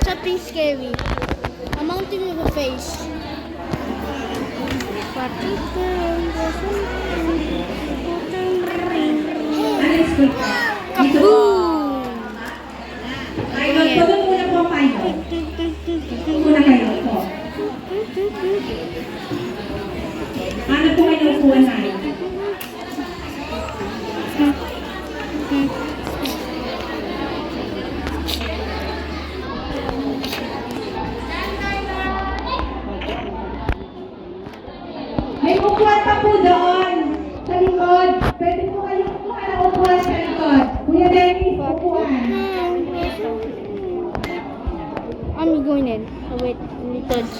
something scary. A mountain with a face. Kaboom! Pilot, tulong muna po ang pilot. Tulong muna kayo po. Ano po kayo upuan na? May upuan pa po doon sa likod. Pwede po kayo upuan ang upuan sa likod. Kuya Dennis, upuan. I'm going in. Oh wait, touch.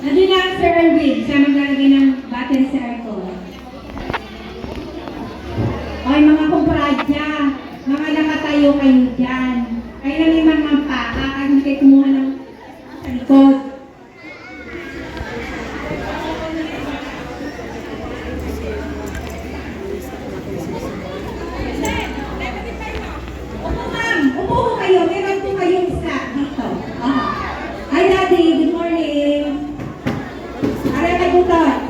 Nandun lang Sir Erwin. Siya maglalagay ng battery sa aircon. Oy, mga kumpradya, mga nakatayo kayo dyan. Kayo na may mamampa, kakagin kayo kumuha ng sa likod. Upo ma'am, upo po kayo. Meron po kayong snack dito. Hi Daddy, good morning. Aray kay Butot.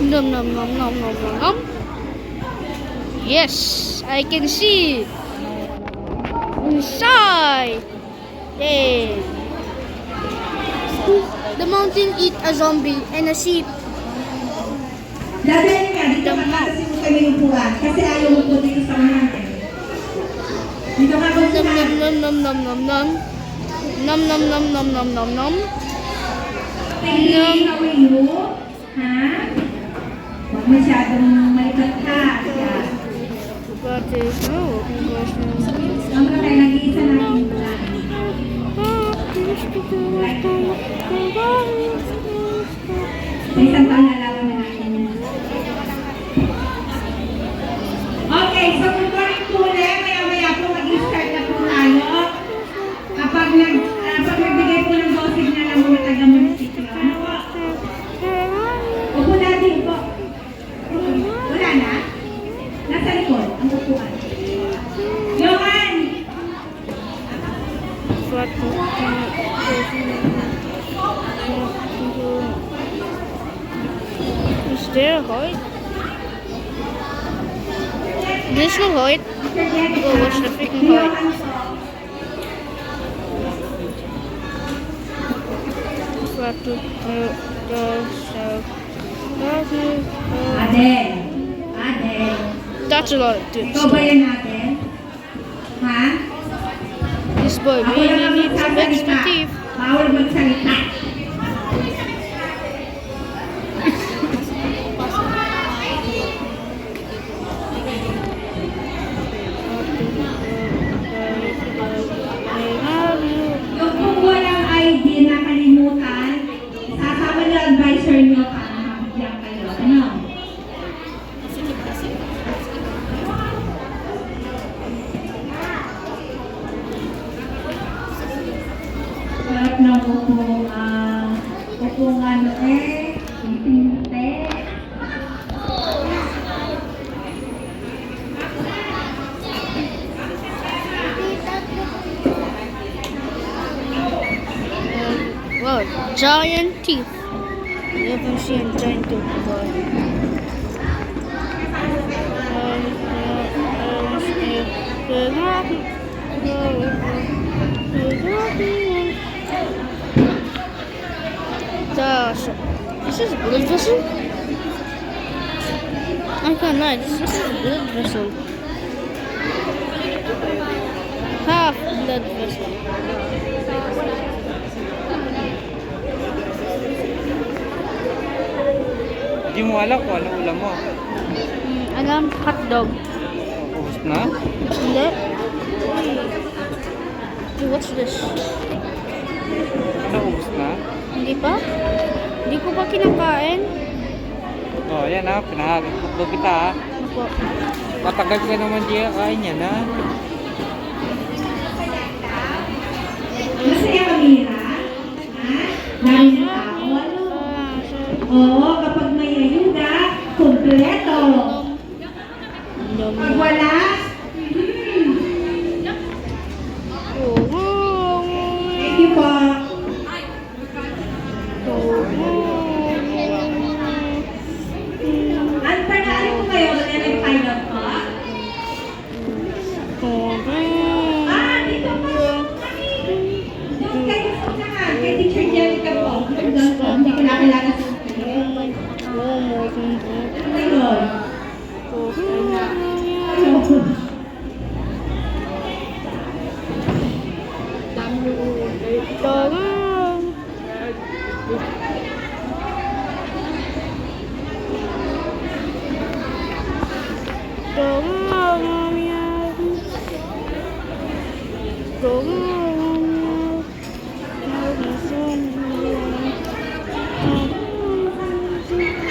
Nom nom nom nom nom nom nom. Yes, I can see inside. Yay! The mountain eat a zombie and a sheep. Daddy ka, dito matatasin mo kami yung puwan. Kasi ayaw mo po dito sa unahan. Dito ka po sa Nom nom nom nom nom nom. Nom nom nom nom nom nom nom. Tingin how are you? Ha? Huwag masyadong malikat ka. What is no? Ang mga tayo nag-iisa natin pala. May isang pangalawa na natin. Okay, so good morning po ulit. Maya-maya po mag-start na po tayo. Kapag nagbigay po ng go signal ang mga taga-munisipyo. Ano po? Upo natin po. Wala na? Nasa likod, ang upuan. Johan! Is there a height? There's no height. Oh, what's the freaking height? Adel. Adel. That's a lot of Ikaw dudes. ba yan natin? Ha? This boy Ako really lang ang needs some extra magsasalita. teeth. Bawal magsalita. Yung kung walang ID na kalimutan, sasama niyo ang advisor niyo para mabigyan kayo. Ano? Sarap na upo nga no tinte. Wow, giant teeth. You haven't seen giant teeth before. This is a blood vessel? I can't lie, this is a blood vessel. Half blood vessel. Hindi mo alam kung ano ulam mo. Alam, hotdog. Ubus na? Hindi. Hey, what's this? Ano, ubus na? Hindi pa? Hindi ko pa kinakain. Oh, yan ha. Pinahagod kita ha. Ako. Matagal ka naman di kain yan ha. po? Ang pangalan ko kayo, Ellen Pilot po? Dito po. Doon kayo sa unahan, kay Teacher Jerica po. Doon po, hindi ko nakilala sa inyo. Ano yun?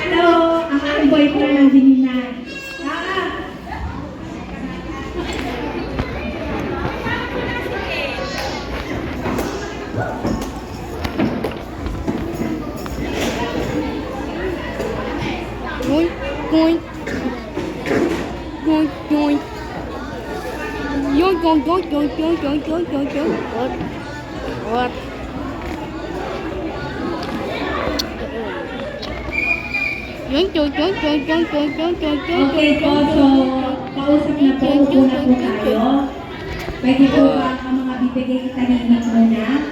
Hello, ang aking boyfriend ng Dinina. Yoink, yoink. Yoink, yoink. Yoink, yoink, yoink, yoink, yoink, yoink, yoink, yoink, yoink. What? What? Yoink, yoink, yoink, yoink, yoink, yoink, yoink, yoink, yoink. Okay po, so kausap na po, upo na po tayo. Pwede po ba ang mga bibigay kanina muna?